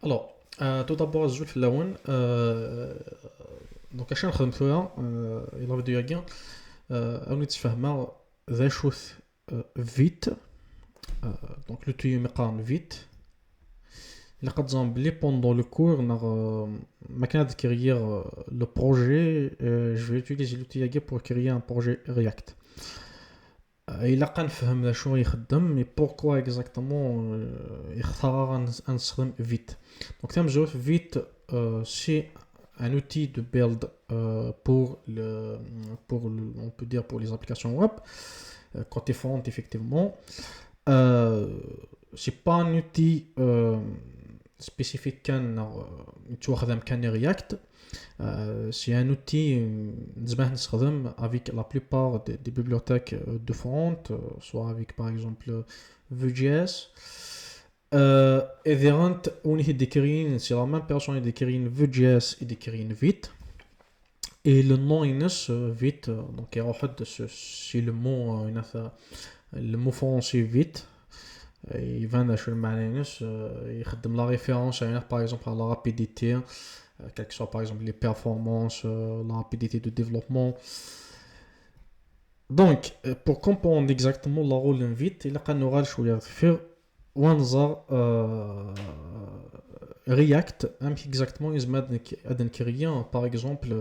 Alors, tout d'abord, الزول في الأول دونك اش نخدم خويا إلا فيديو كاع أوني تفهمها ذا شوث فيت دونك لو تيو مقارن فيت إلا قد زعما بلي بوندون لو كور ما كان كريير لو بروجي جو في utiliser l'outil كاع pour créer un projet React إلا قنفهم شنو يخدم مي بوركوا اكزاكتومون يختار نستخدم فيت دونك تنجو فيت سي un outil de build on peut dire pour les applications web côté front effectivement c'est pas un outil spécifique qu'un React. C'est un outil avec la plupart des bibliothèques de front, soit avec par exemple Vue.js. Everent, c'est la même personne qui décrit Vue.js et décrit Vite. Et le nom est Vite, donc c'est le mot français Vite. Il va la référence par exemple à la rapidité, quelles que soient par exemple les performances, la rapidité de développement. Donc, pour comprendre exactement le rôle d'un Vite, il y a faire React, exactement, il créer par exemple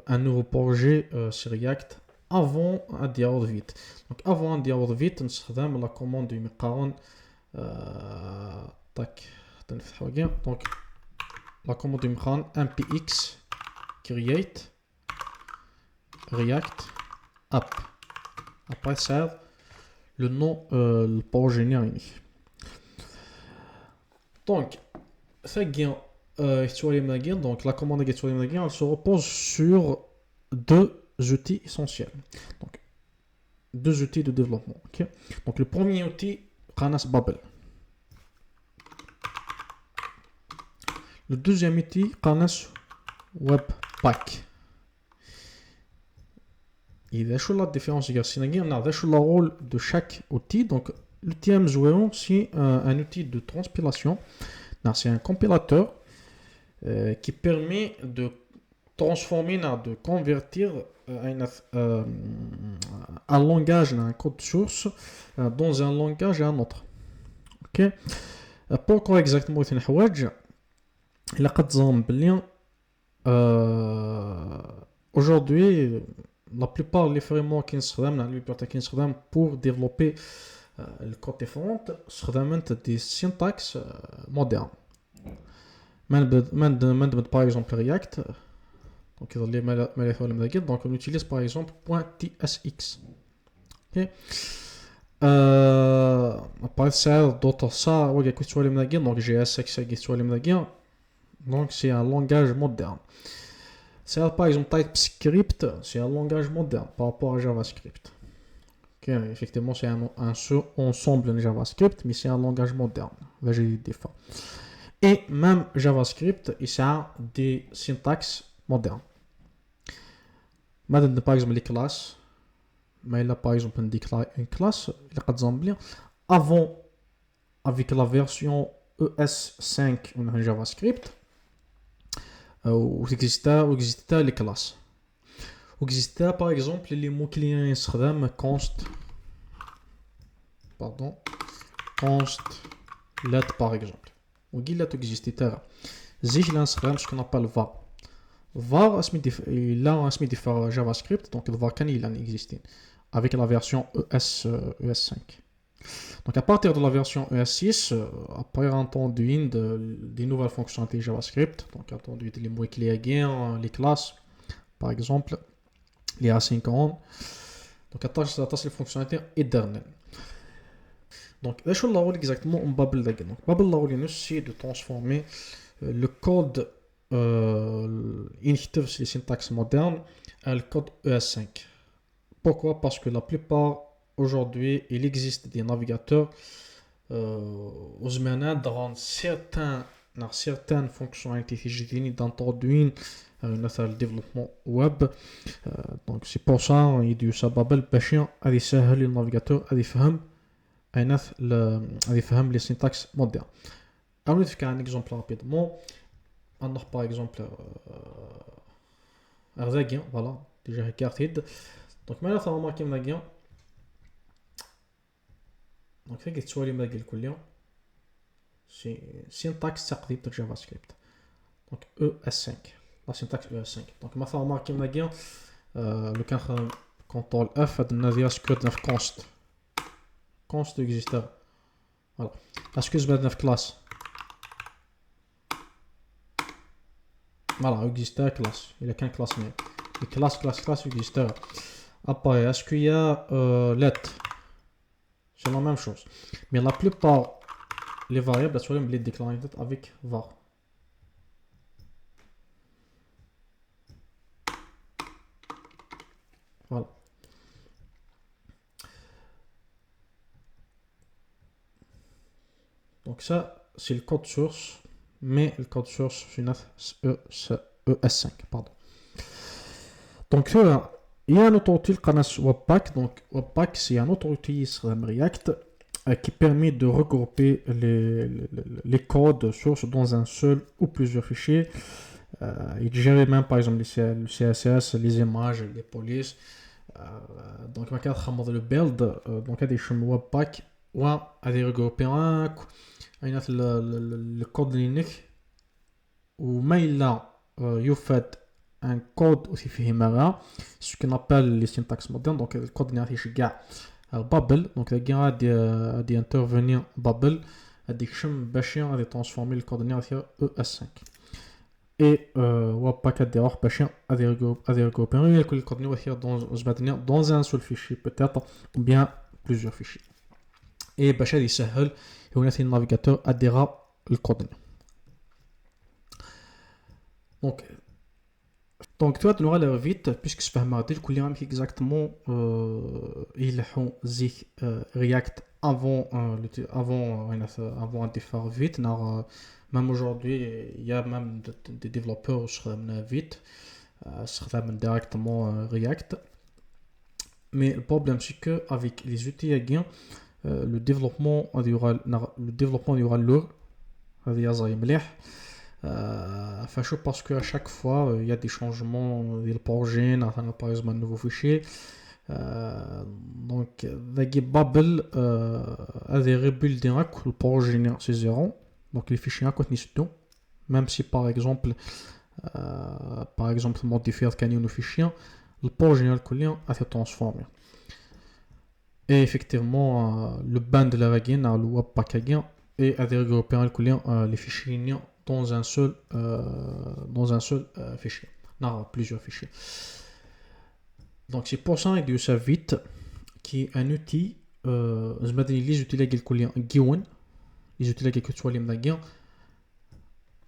un nouveau projet sur React avant un dialogue Vite. Donc, avant un dialogue Vite, on utilise la commande du مقارن tac donc la commande du مقارن npx create react app après ça le nom le projet donc ça gain donc la commande elle se repose sur deux outils essentiels, donc deux outils de développement. Okay? Donc le premier outil Ranas Babel. Le deuxième outil Ranas Webpack. Et la différence on a le rôle de chaque outil. Donc l'outil M0 c'est un outil de transpilation. C'est un compilateur qui permet de transformer, de convertir un langage, un code source dans un langage et un autre. Ok. Pourquoi exactement c'est une حوايج إلا قد ظن بلي aujourd'hui la plupart des frameworks qui نستخدم les bibliothèques qui نستخدم pour développer le côté front استخدمت des syntaxes modernes. Par exemple React. Donc on utilise par exemple .tsx. Okay. Après ça, d'autres ça, donc JSX donc c'est un langage moderne. C'est par exemple TypeScript, c'est un langage moderne par rapport à JavaScript. Okay. Effectivement, c'est un ensemble de JavaScript, mais c'est un langage moderne. Là, j'ai des défauts. Et même JavaScript, il a des syntaxes modernes. Par exemple les classes, mais là par exemple une classe, avant avec la version ES5 ou JavaScript, où existait les classes. Où existait par exemple les mots clients const let par exemple. Où il existait ce qu'on appelle var. var il a un différent JavaScript, donc le var il en existe avec la version ES5. Donc à partir de la version ES6, après entendu des nouvelles fonctionnalités JavaScript, donc entendu les mots clés les classes, par exemple les asynchrones, donc attach les fonctionnalités éternelles. Donc là je vais vous exactement en Babel. Donc Babel c'est de transformer le code inhibitive les syntaxes modernes à le code ES5. Pourquoi? Parce que la plupart aujourd'hui il existe des navigateurs aux manières de rendre certaines fonctionnalités d'introduire le développement web. Donc c'est pour ça il y a Babel باشين غادي يسهل النافيغاتور غادي يفهم les syntaxes modernes. On va faire un exemple rapidement. On a par exemple Arzagien, voilà, déjà écarté. Donc maintenant, on va remarquer Mnagien. Donc, c'est que tu vois les Mnagien le c'est syntaxe تقريبا de JavaScript. Donc ES5. La syntaxe ES5. Donc maintenant, on va remarquer Mnagien. Le CTRL F a donné script 9 const. Const existe. Voilà. La script 9 classe. Voilà, existe classe. Il n'y a qu'un classe même. Les classe existe. Après, est-ce qu'il y a let? C'est la même chose. Mais la plupart les variables, elles sont les déclarées avec var. Voilà. Donc ça, c'est le code source. Mais le code source, c'est ES5. Pardon. Donc il y a un autre outil, le Webpack. Donc Webpack, c'est un autre outil sur React qui permet de regrouper les codes sources dans un seul ou plusieurs fichiers. Il gère même par exemple le CSS, les images, les polices. Donc ما كنخمض le build donc هذا يشم Webpack وهذا regrouper عينات الكود اللي وما إلا يفاد un code aussi فيه مغا ce qu'on appelle les syntaxes modernes donc le code اللي غادي كاع بابل donc غادي intervenir بابل غادي يشم باش غادي transformer le code اللي ES5 et Webpack a des ordres à des regrouper le contenu dans un seul fichier peut-être ou bien plusieurs fichiers et باش هذا يسهل يولي النافيغاتور اديرا الكود donc toi tu auras vite puisque c'est pas mardi le client exactement il a zik React avant de faire vite même aujourd'hui il y a même des développeurs sur vite directement React mais le problème c'est que avec les outils à gain le développement il y aura lourd هذه زي مليح parce qu'à chaque fois il y a des changements des projets par exemple un nouveau fichier donc Babel a des rebuilds le projet c'est zéro donc les fichiers même si par exemple modifier le fichier le projet a été transformé et effectivement le band de la wagon le Webpack et à regrouper les fichiers dans un seul fichier non plusieurs fichiers donc c'est pour ça que ça vite qui est un outil les outils les outils que tu vois les مدقين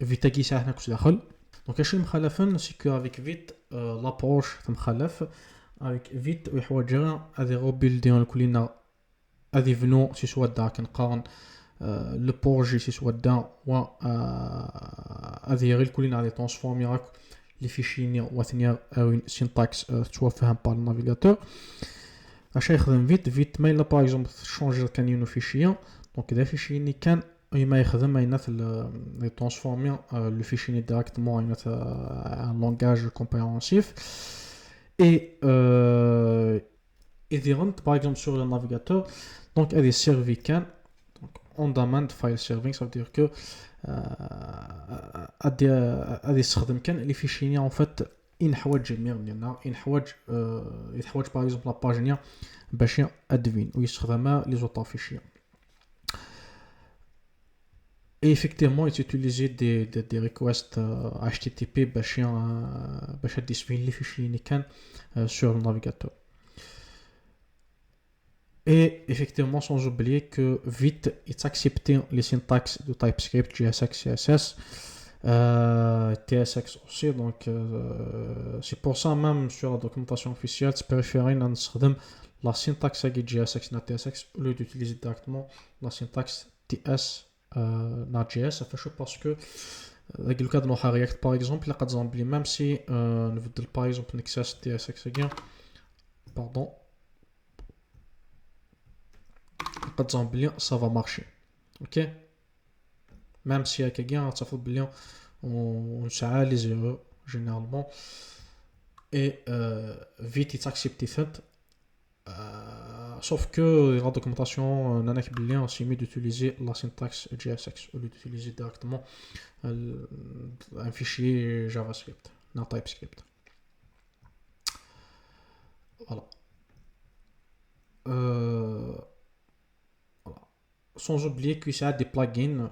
vite qui ça هنا كش داخل donc ايش المخالفين c'est que avec vite l'approche مخالف avec vite ويحوجنا هذه rebuilding الكلنا هذه فنو سي سوا دا كنقارن le projet c'est soit dans ou adhérer le colline à des transformer les fichiers ou une syntaxe soit fait par le navigateur à chaque vite mais là par exemple changer le fichier donc les fichiers ni can il m'a les transformer le fichier directement en un langage compréhensif et par exemple sur le navigateur donc il y a des services can on demande file serving ça veut dire que les fichiers en fait ينحوج جميع ديالنا يتحوج par exemple la page باش ادفين ويستخدمها les autres fichiers et effectivement il utilisait des requests HTTP باش يدفين les fichiers اللي كان sur le navigateur. Et effectivement, sans oublier que vite, il accepté les syntaxes de TypeScript, JSX, CSS, TSX aussi. Donc, c'est pour ça même sur la documentation officielle, c'est préféré la syntaxe de JSX et TSX au lieu d'utiliser directement la syntaxe TS dans JS. Ça fait chaud parce que dans le cas de notre React par exemple, même si nous voulons par exemple NXS TSX, pardon. Ça va marcher. Ok. même si quelqu'un a fait bien on s'arrête les erreurs généralement et vite il accepte fait sauf que la documentation n'a pas bien c'est mieux d'utiliser la syntaxe JSX au lieu d'utiliser directement un fichier JavaScript non TypeScript. Voilà. Euh, voilà. Sans oublier qu'il y a des plugins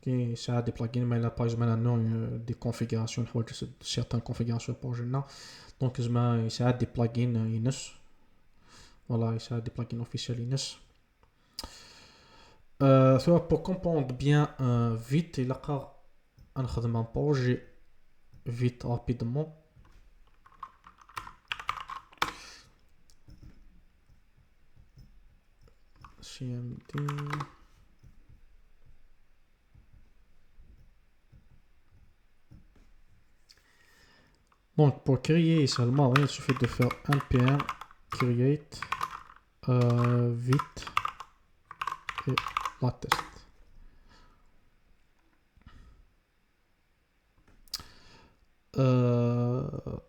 mais il a par exemple maintenant des configurations certaines configurations pour Gena donc il y a des plugins Inus voilà il y a des plugins officiels Inus pour comprendre bien vite il a un projet vite rapidement CMD. Donc pour créer seulement il suffit de faire npm create vite et la test.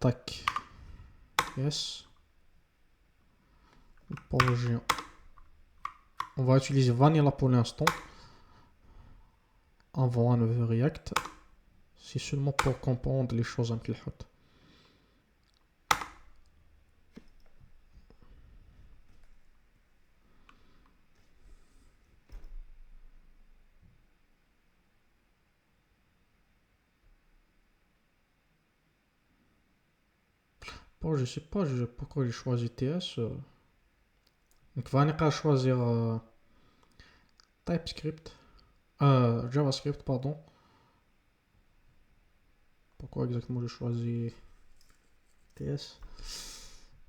Tac. Yes. Projet. On va utiliser Vanilla pour l'instant. Avant un React. C'est seulement pour comprendre les choses un peu hautes. Bon, je sais pas pourquoi j'ai choisi TS. Donc Vanilla choisir TypeScript. JavaScript, pardon. Pourquoi exactement j'ai choisi TS?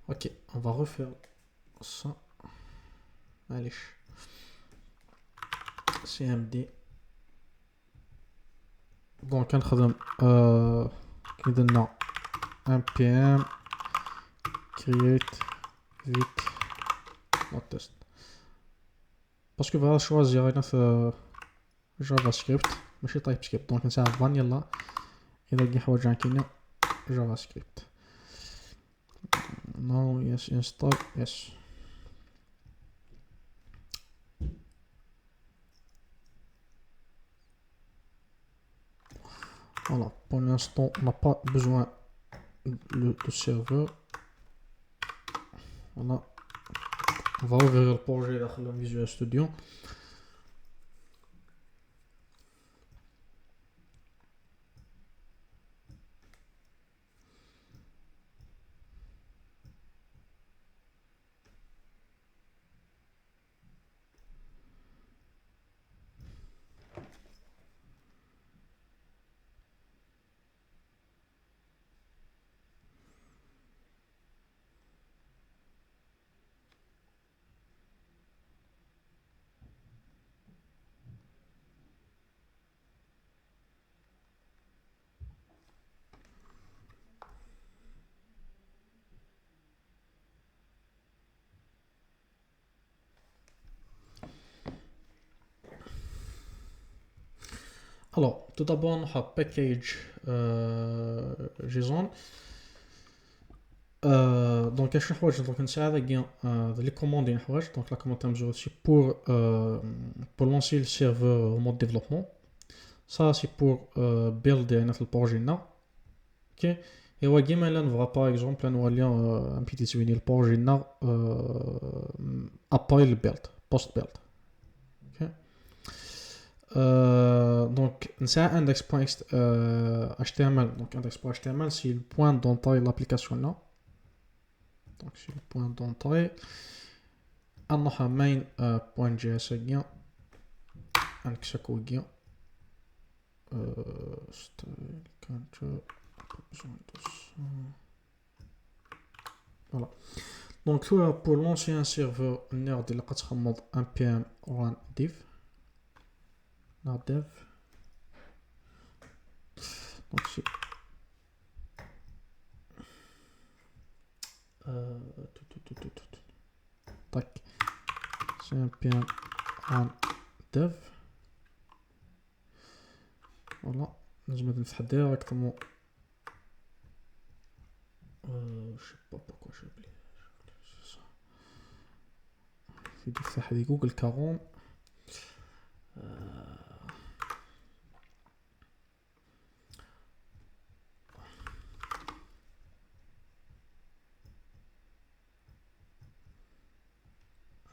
Ok, on va refaire ça. Allez. CMD. Donc on va npm create vite la test. Parce que va choisir JavaScript ماشي TypeScript donc نساعد vanilla إذا كاين حوايج كاينة JavaScript. Now yes install yes. Voilà, pour l'instant on n'a pas besoin de serveur. Voilà, on va ouvrir le projet dans Visual Studio. Alors, tout d'abord, on a package JSON. Donc, اش الحوايج donc نساعدك les commandes يعني حوايج donc la commande mesure aussi pour lancer le serveur en mode développement. Ça c'est pour build يعني في البروجي هنا. OK. Et ouais, كيما là on va par exemple نولي un petit تسويني البروجي هنا après le build post build. OK. Donc c'est index.html donc index.html c'est le point d'entrée de l'application là. Donc c'est le point d'entrée. On a main.js bien anxaco bien voilà. Donc pour lancer un serveur nerd il a mode npm run div dev. Donc c'est tac c'est npm run dev. فوالا نجم نفتح ديريكتومون جو با بوكو جو بلي نفتح هذه جوجل كارون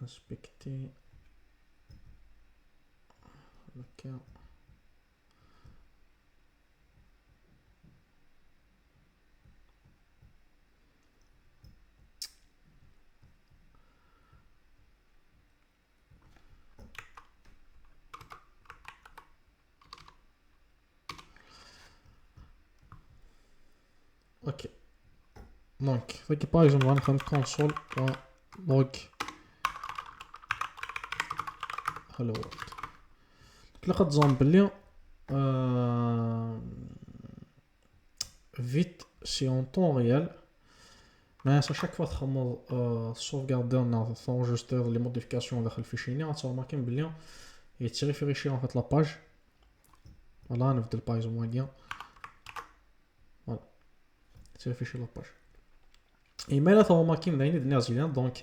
انسبكتي هكا اوكي دونك فيك باغ اكزومبل غنخدم كونسول لوغ هلو وورلد تلقى تظن بلي vite si en temps réel mais à chaque fois que sauvegarder on enregistre les modifications dans le fichier on va marquer bien et tirer fichier en fait la page voilà on va par exemple lien voilà tirer fichier la page et mais là on va marquer bien donc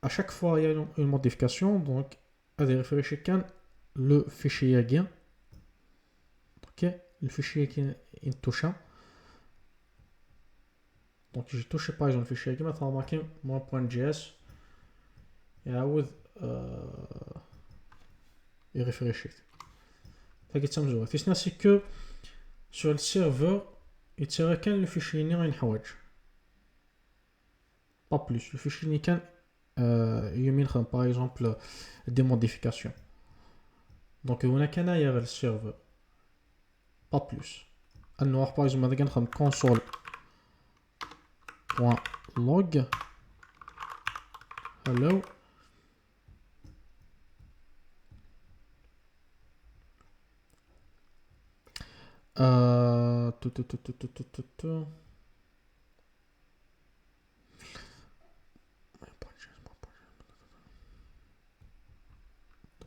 à chaque fois il y a une modification donc à vérifier quand le fichier est bien ok le fichier qui est touchant. Donc j'ai touché par exemple le fichier qui m'a marqué mon .js et à où il réfléchit. C'est que sur le serveur il tire qu'un le fichier n'est rien حوايج pas plus le fichier n'est qu'un il par exemple des modifications donc on a qu'un ailleurs le serveur pas plus alors par exemple on a console .log hello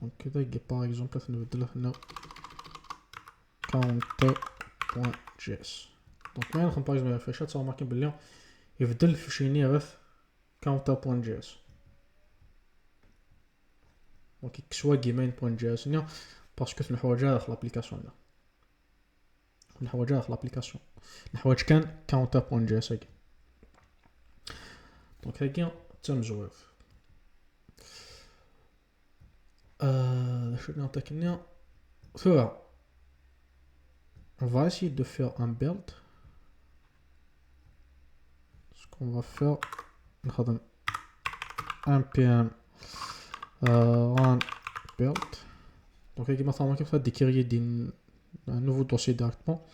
donc كده par exemple نبدل هنا counter.js donc ما نخدم par exemple فاش تصاور ماركين بلي يبدل الفيشي غير counter.js donc كسوا جيمين.js هنا باسكو الحوايج داخل لابليكاسيون هنا الحوايج داخل لابليكاسيون الحوايج كان counter.js هكا دونك هكا تم زويف شنو نعطيك هنا ثم on va essayer de faire un build. Ce qu'on va faire, نخدم npm run build. Donc avec مثلا كيف décrire un nouveau dossier directement.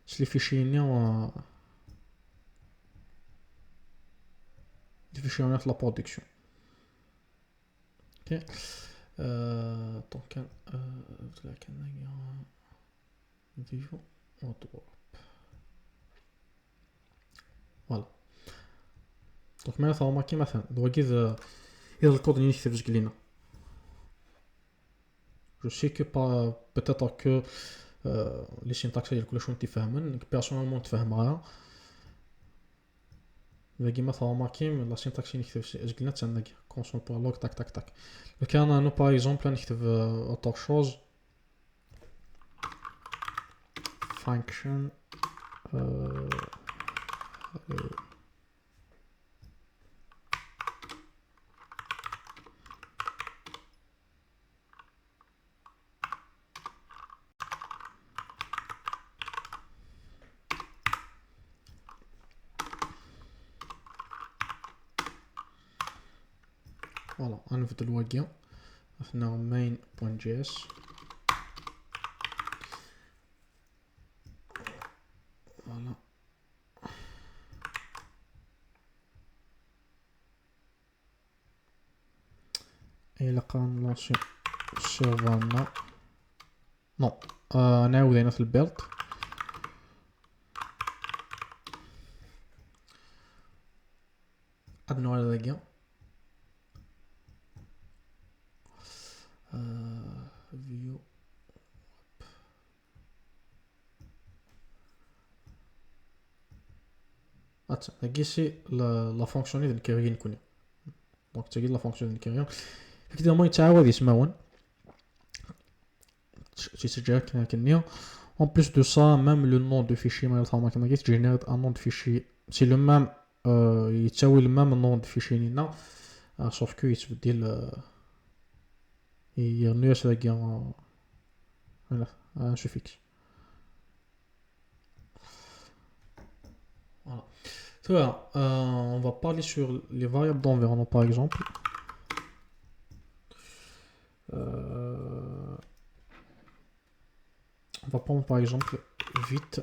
Si les fichiers les fichiers en la production. Ok. Donc vivant en drop. Voilà. Donc maintenant remarquez مثلا نواجد إذا الكود اللي نكتب لنا. Je sais que peut-être que les syntaxes ديال كلشي انت فاهمين personnellement تفهمها. إذا مثلا remarquez la syntaxe اللي نكتب لنا تسنى console.log tac tac tac. Le cas nous par exemple نكتب autre chose function voilà on va le واقع هنا main.js voilà et là quand on lance serveur non نعاود هنا في البيلد ادنو على ذاك view c'est la fonctionnalité de carrière connue. Donc c'est la fonctionnalité de carrière. Évidemment, il t'aide à اسمعون. C'est déjà qu'il en plus de ça, même le nom de fichier génère un nom de fichier. C'est le même, il t'aide le même nom de fichier nina, sauf que il se dit il y a un suffixe. Voilà. Voilà, on va parler sur les variables d'environnement par exemple. On va prendre par exemple vite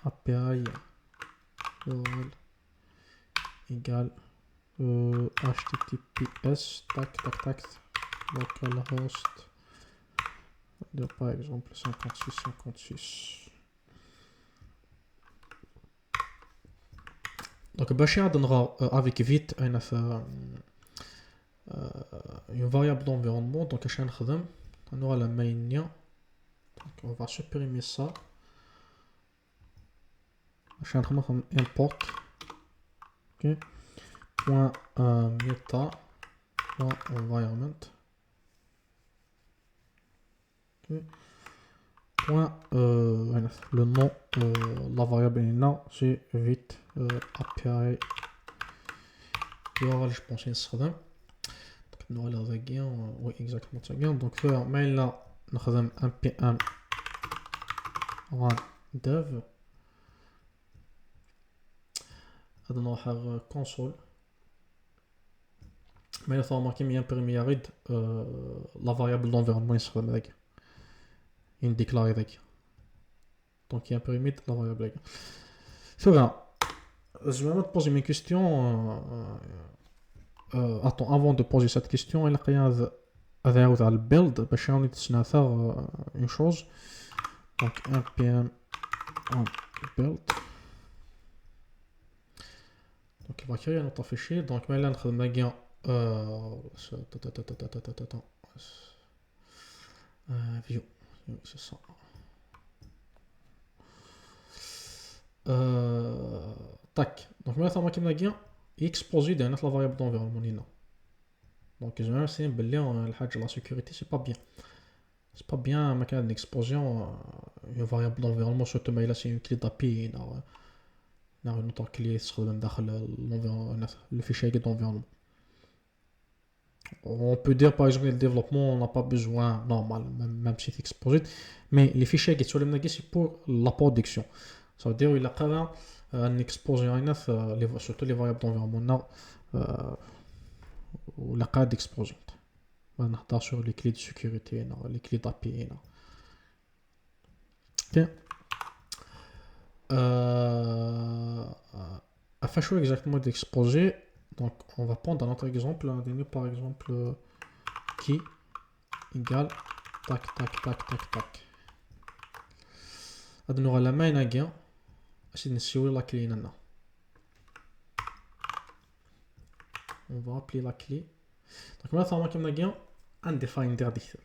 API URL égale HTTPS tac localhost de par exemple 56. Donc Bachir donnera avec vite une variable d'environnement. Donc on aura la main. Donc on va supprimer ça. Import okay. Point meta point environment okay. Point le nom la variable c'est vite API URL je pense donc nous allons oui exactement ça donc faire mail là نخدم npm run dev هذا نروح console mais il faut remarquer qu'il y a un périmètre la variable d'environnement يستخدم هذاك une déclare هذاك donc il y a un périmètre la variable هذاك je vais me poser mes questions attends avant de poser cette question il y a un build باش نتسنى une chose donc npm build donc il va créer un autre fichier donc maintenant on va faire view c'est ça tac donc maintenant on va faire exposer la variable d'environnement donc c'est la sécurité c'est pas bien ما كان l'explosion une variable d'environnement surtout mais là c'est une clé d'API une autre clé تستخدم داخل le fichier d'environnement. On peut dire par exemple le développement on n'a pas besoin normal même si c'est exposé mais les fichiers qui sont les c'est pour la production ça veut dire il a quand un exposé surtout les variables d'environnement ou la carte d'explosion on a sur les clés de sécurité les clés d'API ok afin de exactement d'exposer donc on va prendre un autre exemple par exemple qui égale tac on aura la main à gain c'est la clé on va appeler la clé donc maintenant on a gain undefined interdictor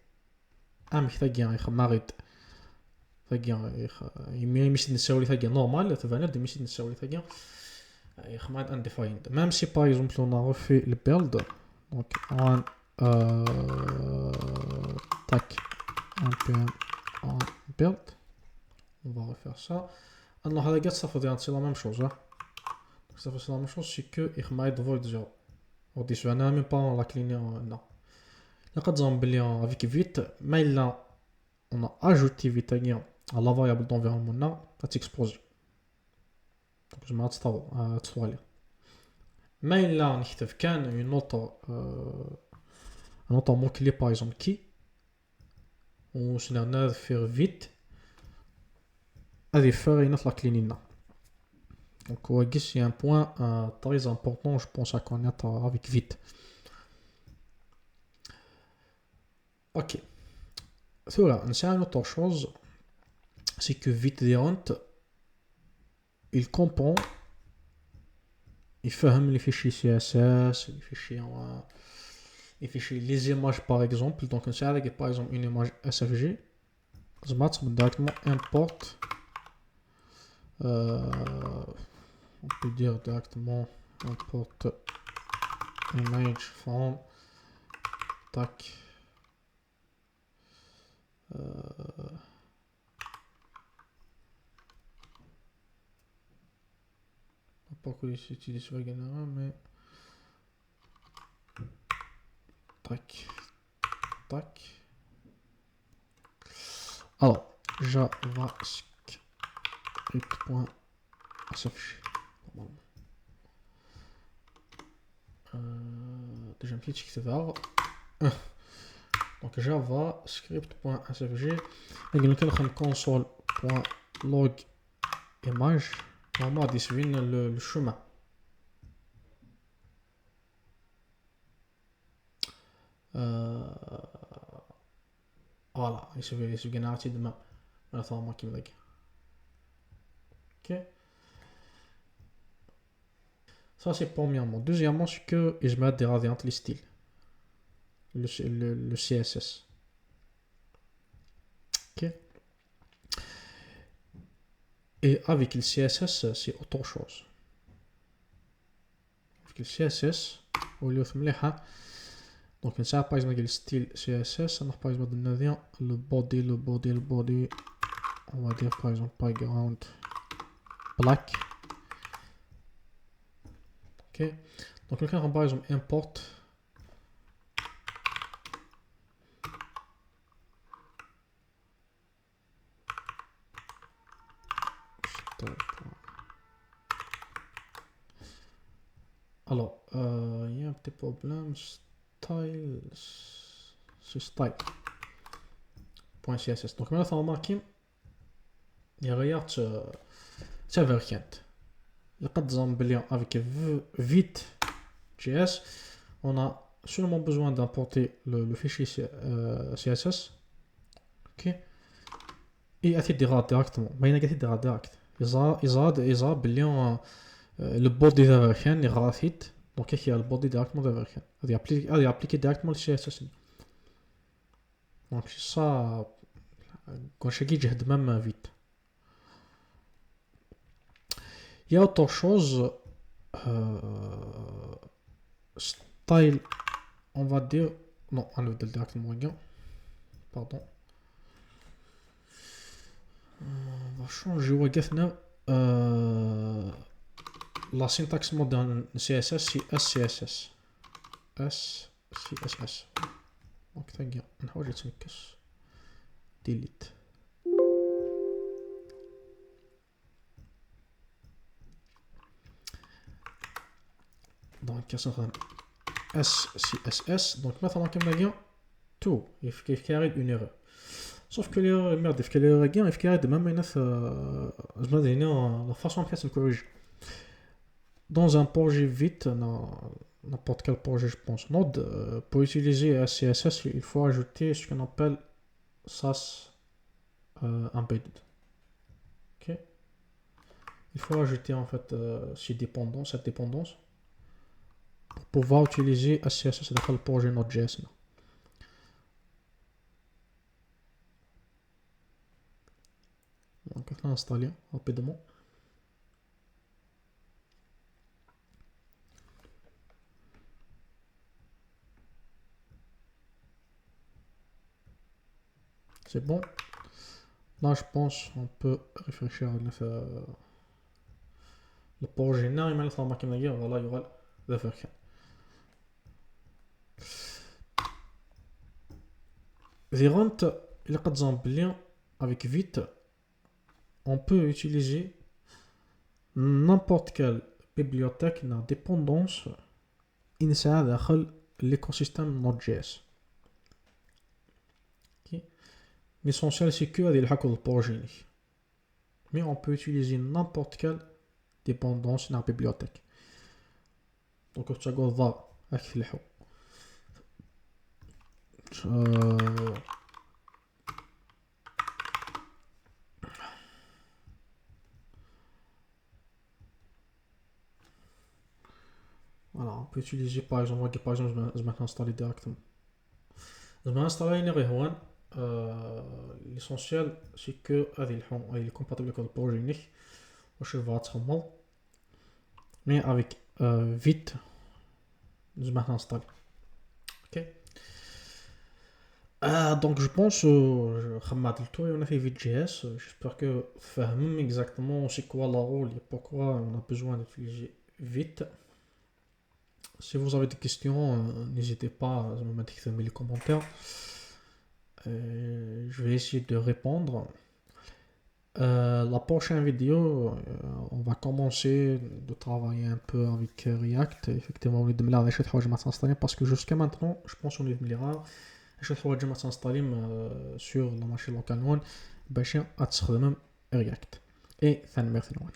محتاج يخمرت ثقيل يمشي نسوي ثقيل normal تفعل يمشي نسوي ثقيل يخمر undefined même si par exemple on a refait le build donc on tac npm on build on va refaire ça alors هذا ça fait c'est la même chose ça fait la même chose c'est que يخمر void 0 on dit ça n'a même pas la clé non لقد زنبلي avec vite mais là on a ajouté vite à la variable d'environnement ça s'expose donc je m'arrête à تطوالي mais là on نكتب كان un autre mot clé par exemple qui ou c'est un faire vite هذه faire la clé nina donc c'est un point très important je pense à connaître avec vite ok voilà une autre chose c'est que vite il comprend il fait les fichiers CSS les fichiers les images par exemple donc on sait par exemple une image SVG je vais directement import On peut dire directement import image from tac. Pas que j'utilise sur général, mais tac, tac. Alors, javascript.sfg. Déjà un petit etc. Donc javascript.sfg. Et nous avons console.log image. Normalement, il suit le chemin. Voilà, il suit génératif de même. Ok. Ça, c'est premièrement. Deuxièmement, c'est que je mets des radiantes les styles. Le CSS. Ok. Et avec le CSS, c'est autre chose. Avec le CSS, au lieu de donc, ça, par exemple, le style CSS, on a par exemple le body. On va dire par exemple background black. Ok. Donc, quelqu'un par exemple import. Alors, il y a un petit problème. Style. C'est style.css. Donc, maintenant, on remarque il regarde ce variant. Il y a avec vite.js. On a seulement besoin d'importer le fichier CSS. Ok. Et à titre directement. Mais il y a direct. إذا باللي le body de la version est gratuit. Donc il y a le body directement de la version. Il est appliqué directement le CSS. Donc ça, quand je dis de même vite. Il y a autre chose. Style, on va dire. Non, on le dit directement. Pardon. On va changer. La syntaxe moderne CSS c'est SCSS. SCSS. Donc تلقى نحاول نتنكس delete. Donc ça SCSS. Donc maintenant كما قلنا tout كيف كيعيد une erreur. Sauf que l'erreur merde كيف l'erreur كاع كيف كيعيد même هنا زعما هنا la façon كيف نكوريج. Dans un projet vite, n'importe quel projet, je pense, Node, pour utiliser CSS, il faut ajouter ce qu'on appelle SAS embedded. Okay. Il faut ajouter en fait cette dépendance pour pouvoir utiliser CSS dans le projet Node.js. Donc, on va l'installer rapidement. C'est bon. Là, je pense on peut réfléchir à le projet. Non, il m'a laissé la machine à voilà, il y aura le version. Virant, il y a 4 exemples avec vite. On peut utiliser n'importe quelle bibliothèque dans dépendance insérée dans l'écosystème Node.js. Okay. L'essentiel c'est que il y a le projet. Mais on peut utiliser n'importe quelle dépendance dans la bibliothèque. Donc tu vas voir avec le voilà, on peut utiliser par exemple, je vais installer directement. Je vais installer une réunion. L'essentiel c'est que il est compatible avec le projet. واش الفا تخمض مي افيك فيت زعما نانستالي. اوكي دونك جو بونس خممت التو وانا في فيت جي اس. جيسبر كو فاهم اكزاكتومون سي كوا لا رول et pourquoi on a besoin d'utiliser vite. Si vous avez des questions, n'hésitez pas à me mettre dans les commentaires. Je vais essayer de répondre. La prochaine vidéo, on va commencer de travailler un peu avec React. Effectivement, on est de me s'installer parce que jusqu'à maintenant, je pense qu'on est de me s'installer sur la machine locale. باش تستخدم React. Et merci.